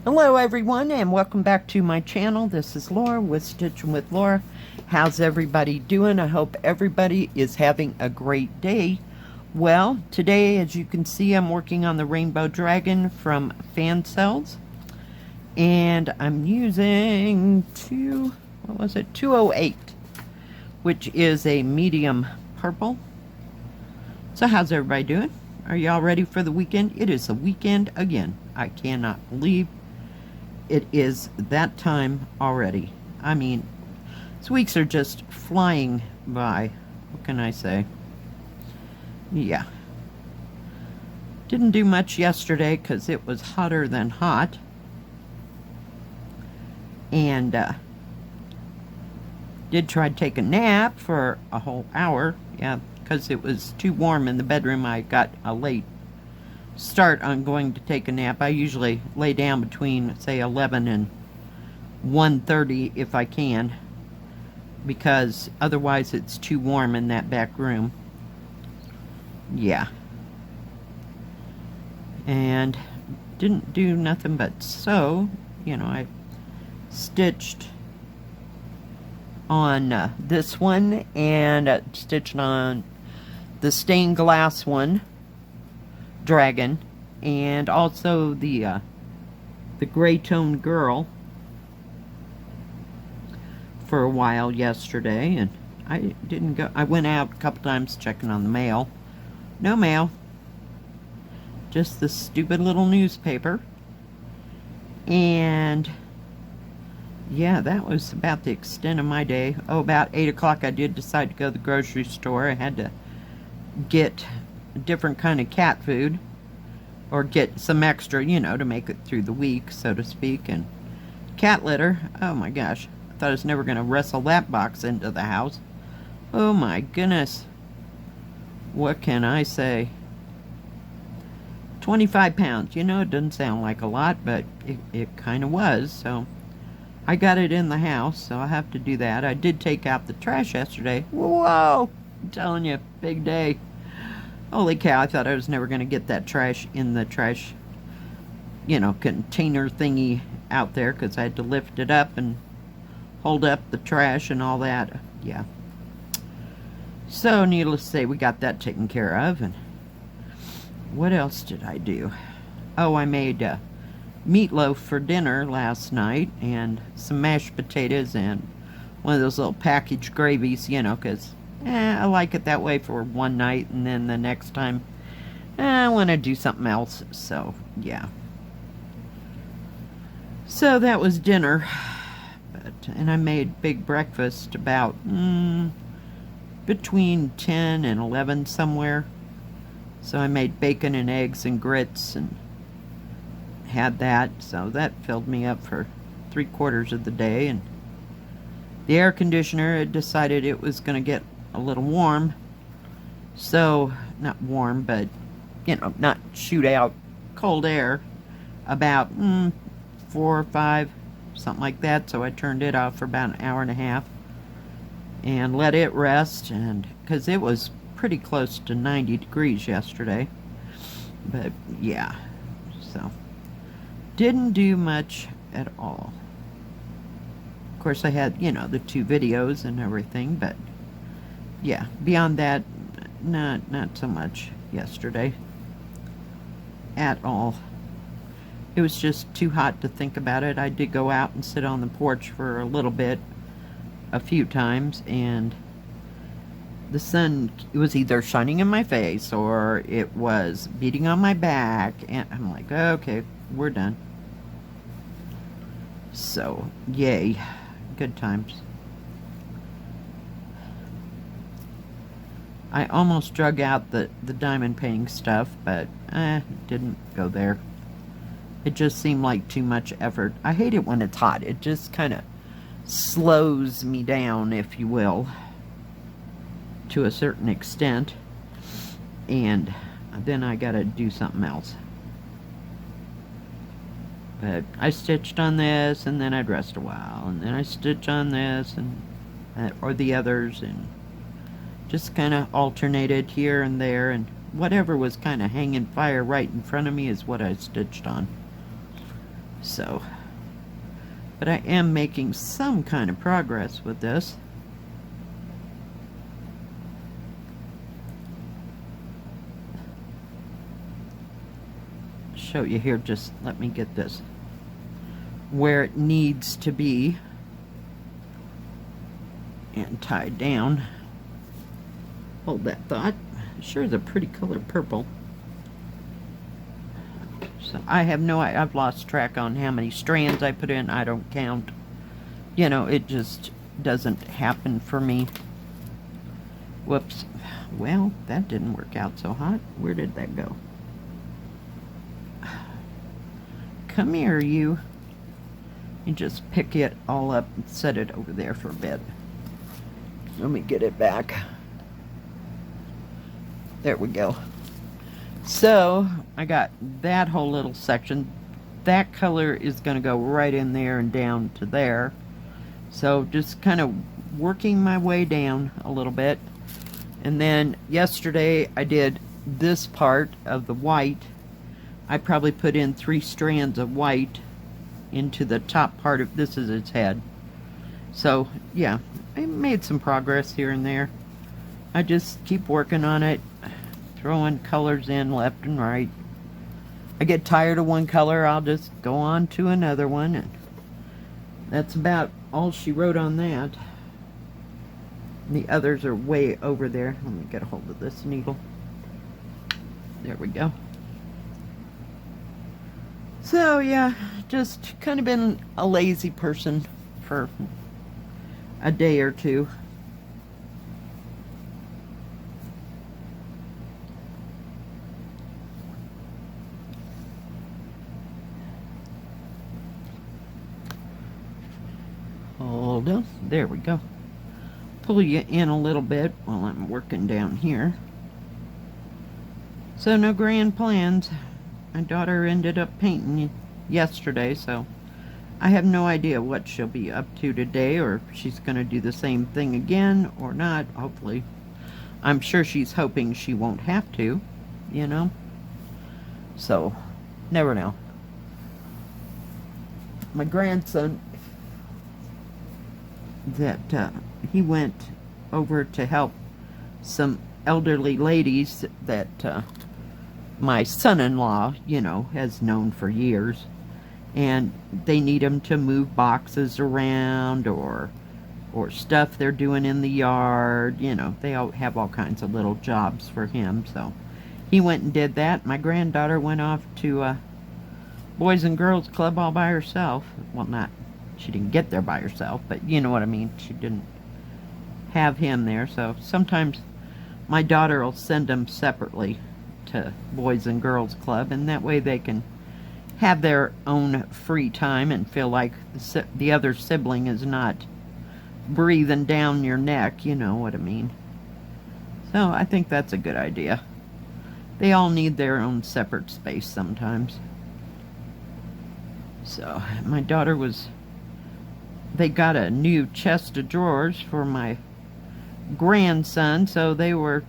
Hello everyone and welcome back to my channel. This is Laura with Stitchin with Laura. How's everybody doing? I hope everybody is having a great day. Well, today as you can see I'm working on the Rainbow Dragon from Fansells. And I'm using 208, which is a medium purple. So how's everybody doing? Are y'all ready for the weekend? It is the weekend again. I cannot believe it is that time already. I mean, these weeks are just flying by. What can I say? Yeah. Didn't do much yesterday because it was hotter than hot. And did try to take a nap for a whole hour. Yeah, because it was too warm in the bedroom. I got a late start on going to take a nap. I usually lay down between, say, 11 and 1:30 if I can, because otherwise it's too warm in that back room. Yeah. And didn't do nothing but sew. You know, I stitched on this one and stitched on the stained glass one, Dragon, and also the gray tone girl for a while yesterday. And I didn't go. I went out a couple times checking on the mail. No mail. Just the stupid little newspaper. And yeah, that was about the extent of my day. Oh, about 8 o'clock I did decide to go to the grocery store. I had to get a different kind of cat food, or get some extra, you know, to make it through the week, so to speak. And cat litter, oh my gosh, I thought I was never going to wrestle that box into the house. Oh my goodness. What can I say? 25 pounds, you know, it doesn't sound like a lot, but it kind of was. So I got it in the house, so I have to do that. I did take out the trash yesterday. Whoa, I'm telling you, big day. Holy cow, I thought I was never going to get that trash in the trash, you know, container thingy out there, because I had to lift it up and hold up the trash and all that. Yeah. So, needless to say, we got that taken care of. And what else did I do? Oh, I made meatloaf for dinner last night, and some mashed potatoes, and one of those little packaged gravies, you know, because I like it that way for one night, and then the next time I want to do something else. So yeah, so that was dinner. And I made big breakfast about between 10 and 11 somewhere. So I made bacon and eggs and grits and had that, so that filled me up for 3/4 of the day. And the air conditioner had decided it was going to get a little warm, so not warm, but you know, not shoot out cold air, about 4 or 5, something like that. So I turned it off for about an hour and a half and let it rest, and because it was pretty close to 90 degrees yesterday. But yeah, so didn't do much at all. Of course I had, you know, the 2 videos and everything, but yeah, beyond that, not so much yesterday at all. It was just too hot to think about it. I did go out and sit on the porch for a little bit, a few times, and the sun, it was either shining in my face or it was beating on my back, and I'm like, okay, we're done. So yay, good times. I almost drug out the diamond painting stuff, but didn't go there. It just seemed like too much effort. I hate it when it's hot. It just kind of slows me down, if you will, to a certain extent. And then I gotta do something else. But I stitched on this, and then I'd rest a while, and then I stitch on this, and or the others, and just kind of alternated here and there, and whatever was kind of hanging fire right in front of me is what I stitched on. So, but I am making some kind of progress with this. Show you here, just let me get this where it needs to be and tied down. Hold that thought. Sure is a pretty color, purple. So I have no idea. I've lost track on how many strands I put in. I don't count. You know, it just doesn't happen for me. Whoops. Well, that didn't work out so hot. Where did that go? Come here, you. And just pick it all up and set it over there for a bit. Let me get it back. There we go. So I got that whole little section. That color is going to go right in there and down to there. So just kind of working my way down a little bit. And then yesterday I did this part of the white. I probably put in 3 strands of white into the top part of this is its head. So yeah, I made some progress here and there. I just keep working on it, throwing colors in left and right. I get tired of one color, I'll just go on to another one, and that's about all she wrote on that. The others are way over there. Let me get a hold of this needle. There we go. So yeah, just kind of been a lazy person for a day or two. Hold on, there we go. Pull you in a little bit while I'm working down here. So no grand plans. My daughter ended up painting yesterday, so I have no idea what she'll be up to today, or if she's going to do the same thing again or not, hopefully. I'm sure she's hoping she won't have to, you know. So, never know. My grandson, he went over to help some elderly ladies that my son-in-law, you know, has known for years, and they need him to move boxes around or stuff they're doing in the yard. You know, they all have all kinds of little jobs for him, so he went and did that. My granddaughter went off to Boys and Girls Club all by herself. Well, she didn't get there by herself, but you know what I mean. She didn't have him there, so sometimes my daughter will send them separately to Boys and Girls Club, and that way they can have their own free time and feel like the other sibling is not breathing down your neck, you know what I mean. So I think that's a good idea. They all need their own separate space sometimes. So my daughter they got a new chest of drawers for my grandson, so they were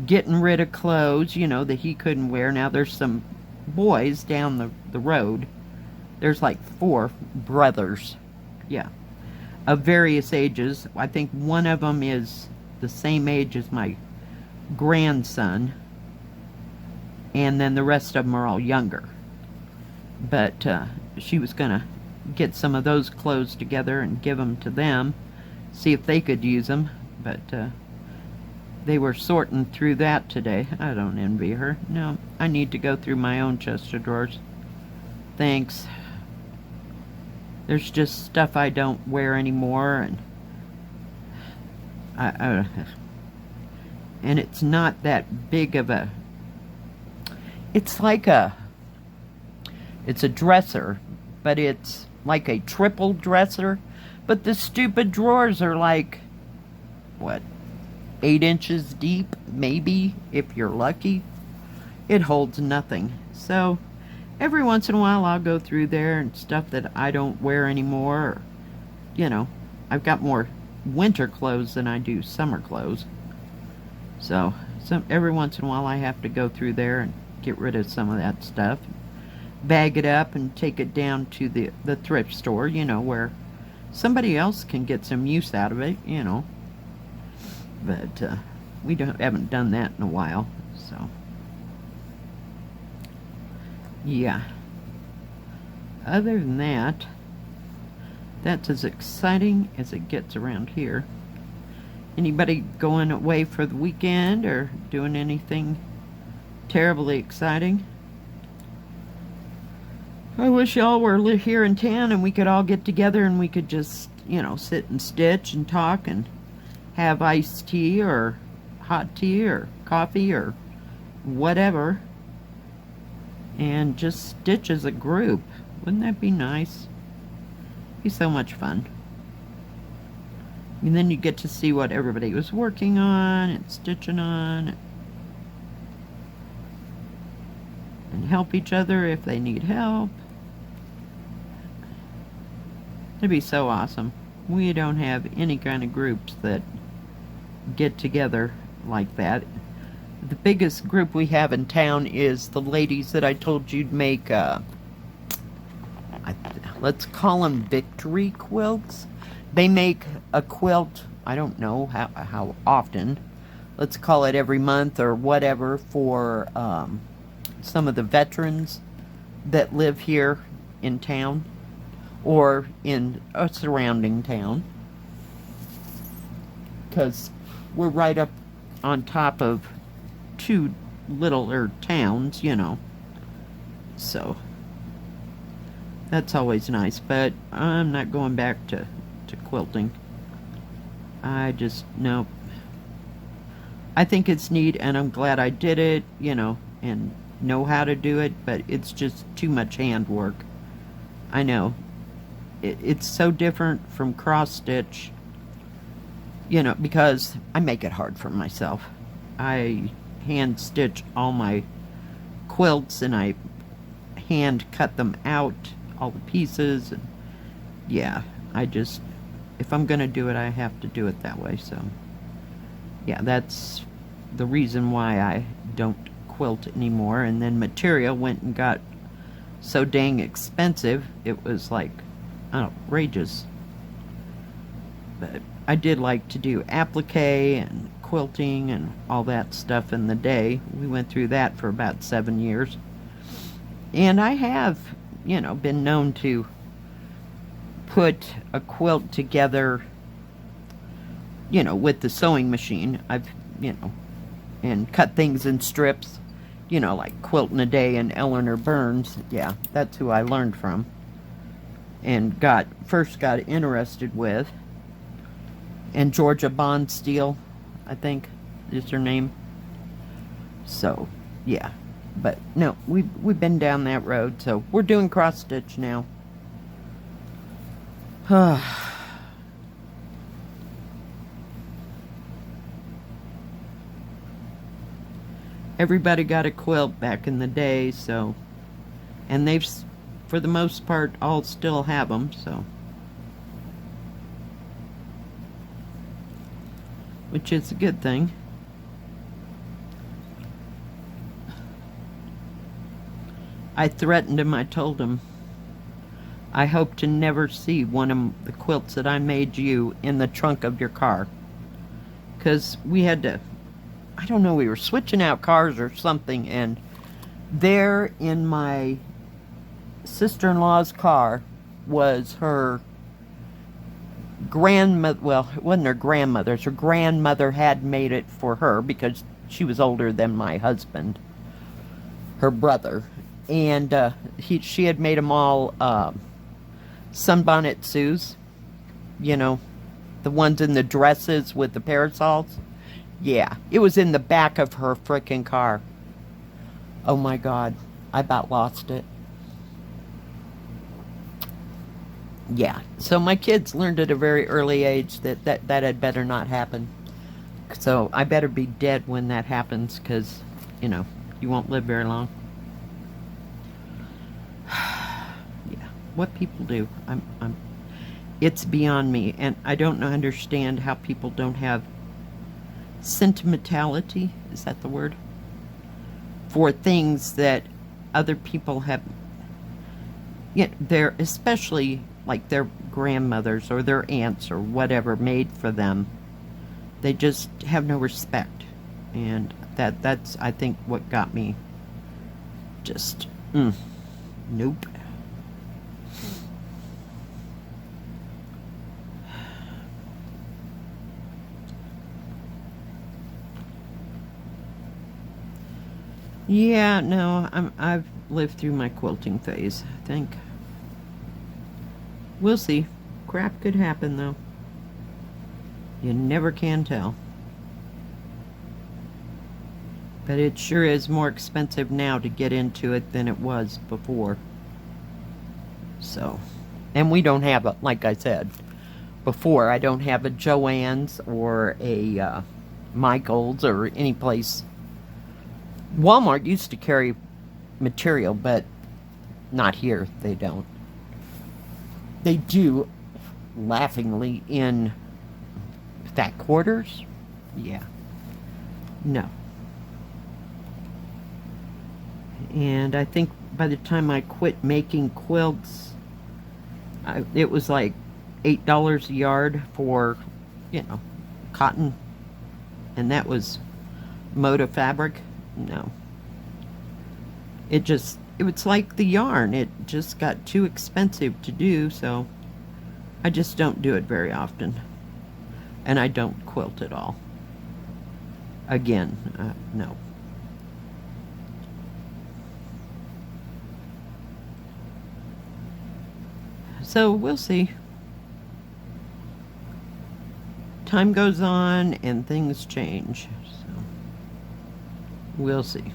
getting rid of clothes, you know, that he couldn't wear. Now there's some boys down the road. There's like 4 brothers, yeah, of various ages. I think one of them is the same age as my grandson, and then the rest of them are all younger. But she was gonna get some of those clothes together and give them to them, see if they could use them, but they were sorting through that today. I don't envy her. No, I need to go through my own chest of drawers. Thanks. There's just stuff I don't wear anymore, and and it's not that big of a. It's like it's a dresser, but it's like a triple dresser. But the stupid drawers are like, what, 8 inches deep, maybe, if you're lucky. It holds nothing. So every once in a while I'll go through there and stuff that I don't wear anymore. Or, you know, I've got more winter clothes than I do summer clothes. So every once in a while I have to go through there and get rid of some of that stuff. bag it up and take it down to the thrift store, you know, where somebody else can get some use out of it, you know. But we haven't done that in a while, so yeah. Other than that, that's as exciting as it gets around here. Anybody going away for the weekend or doing anything terribly exciting? I wish y'all were here in town and we could all get together and we could just, you know, sit and stitch and talk and have iced tea or hot tea or coffee or whatever and just stitch as a group. Wouldn't that be nice? Be so much fun. And then you get to see what everybody was working on and stitching on and help each other if they need help. It'd be so awesome. We don't have any kind of groups that get together like that. The biggest group we have in town is the ladies that I told you'd make, let's call them victory quilts. They make a quilt, I don't know how often, let's call it every month or whatever, for some of the veterans that live here in town or in a surrounding town, because we're right up on top of two littler towns, you know, so that's always nice. But I'm not going back to quilting. I just, no, I think it's neat and I'm glad I did it, you know, and know how to do it, but it's just too much handwork. I know it's so different from cross stitch, you know, because I make it hard for myself. I hand stitch all my quilts and I hand cut them out, all the pieces, and yeah, I just, if I'm gonna do it, I have to do it that way. So yeah, that's the reason why I don't quilt anymore. And then material went and got so dang expensive, it was like outrageous. But I did like to do applique and quilting and all that stuff in the day. We went through that for about 7 years. And I have, you know, been known to put a quilt together, you know, with the sewing machine. I've, you know, and cut things in strips, you know, like Quilt in a Day and Eleanor Burns. Yeah, that's who I learned from and first got interested with. And Georgia Bondsteel, I think is her name. So yeah, but no, we've been down that road, so we're doing cross stitch now. Everybody got a quilt back in the day, so, and they've, for the most part, all still have them, so, which is a good thing. I threatened him, I told him, I hope to never see one of the quilts that I made you in the trunk of your car. Because we had to, I don't know, we were switching out cars or something, and there in my sister-in-law's car was her grandmother, well, it wasn't her grandmother's, her grandmother had made it for her because she was older than my husband, her brother, and she had made them all sunbonnet Sues, you know, the ones in the dresses with the parasols. Yeah, it was in the back of her frickin' car. Oh my God, I about lost it. Yeah, so my kids learned at a very early age that had better not happen. So I better be dead when that happens, because, you know, you won't live very long. Yeah, what people do, it's beyond me, and I don't understand how people don't have sentimentality, is that the word? For things that other people have Yeah, they're especially like their grandmothers or their aunts or whatever made for them. They just have no respect, and that's I think what got me just nope. Yeah, no, I've lived through my quilting phase, I think. We'll see. Crap could happen though. You never can tell. But it sure is more expensive now to get into it than it was before. So, and we don't have a, like I said before, I don't have a Joann's or a Michael's or any place. Walmart used to carry material, but not here. They don't. They do, laughingly, in Fat Quarters. Yeah. No. And I think by the time I quit making quilts, it was like $8 a yard for, you know, cotton. And that was Moda fabric. No. It was like the yarn. It just got too expensive to do, so I just don't do it very often. And I don't quilt at all. Again, no. So we'll see. Time goes on and things change. So we'll see.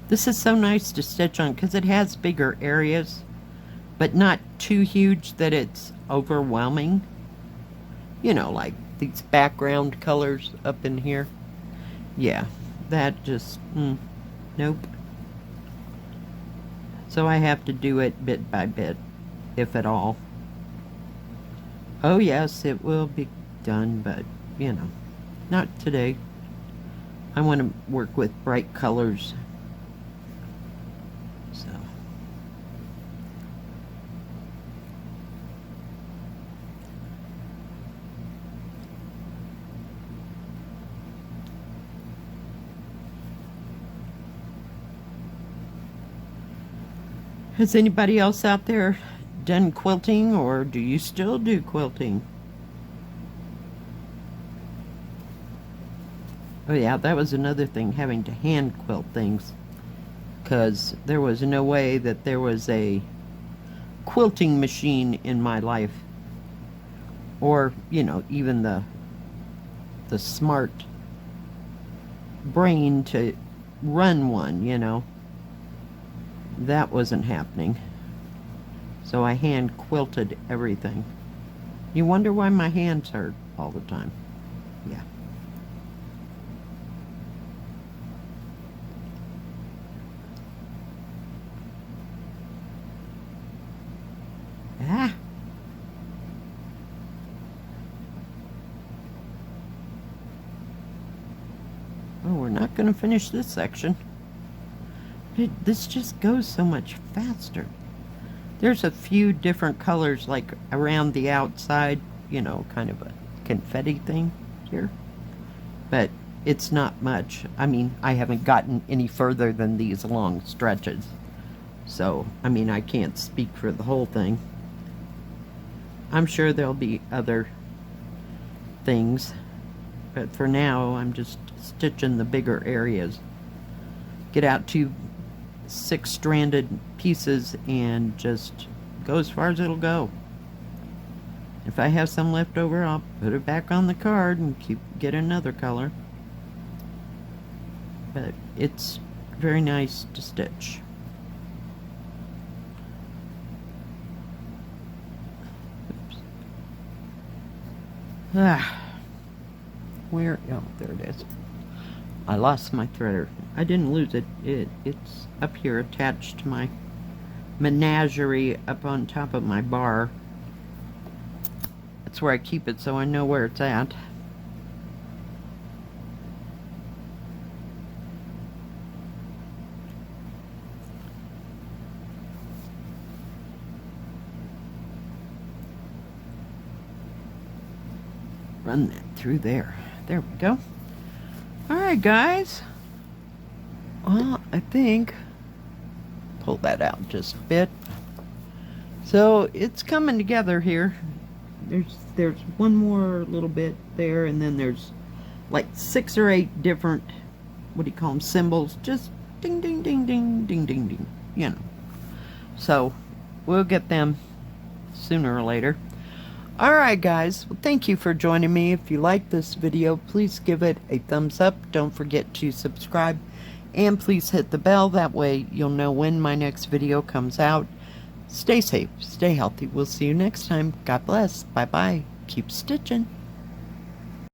This is so nice to stitch on because it has bigger areas, but not too huge that it's overwhelming. You know, like these background colors up in here. Yeah, that just, nope. So I have to do it bit by bit, if at all. Oh yes, it will be done, but, you know, not today. I want to work with bright colors. So. Has anybody else out there done quilting, or do you still do quilting? Oh yeah, that was another thing, having to hand quilt things, because there was no way that there was a quilting machine in my life, or, you know, even the smart brain to run one, you know. That wasn't happening. So I hand quilted everything. You wonder why my hands hurt all the time. Yeah. Ah. Oh, we're not going to finish this section. This just goes so much faster. There's a few different colors, like around the outside, you know, kind of a confetti thing here. But it's not much. I mean, I haven't gotten any further than these long stretches. So, I mean, I can't speak for the whole thing. I'm sure there'll be other things. But for now, I'm just stitching the bigger areas. Get out 2 6-stranded pieces and just go as far as it'll go. If I have some left over, I'll put it back on the card and get another color. But it's very nice to stitch. Oops. Where? Oh, there it is. I lost my threader. I didn't lose it. It's up here attached to my menagerie up on top of my bar. That's where I keep it, so I know where it's at. run that through there. There we go. Alright, guys. Well, I think pull that out just a bit. So it's coming together here. There's one more little bit there, and then there's like 6 or 8 different, what do you call them, symbols, just ding ding ding ding ding ding ding, you know. So we'll get them sooner or later. Alright guys, well, thank you for joining me. If you like this video, please give it a thumbs up. Don't forget to subscribe, and please hit the bell. That way you'll know when my next video comes out. Stay safe, stay healthy. We'll see you next time. God bless. Bye bye. Keep stitching.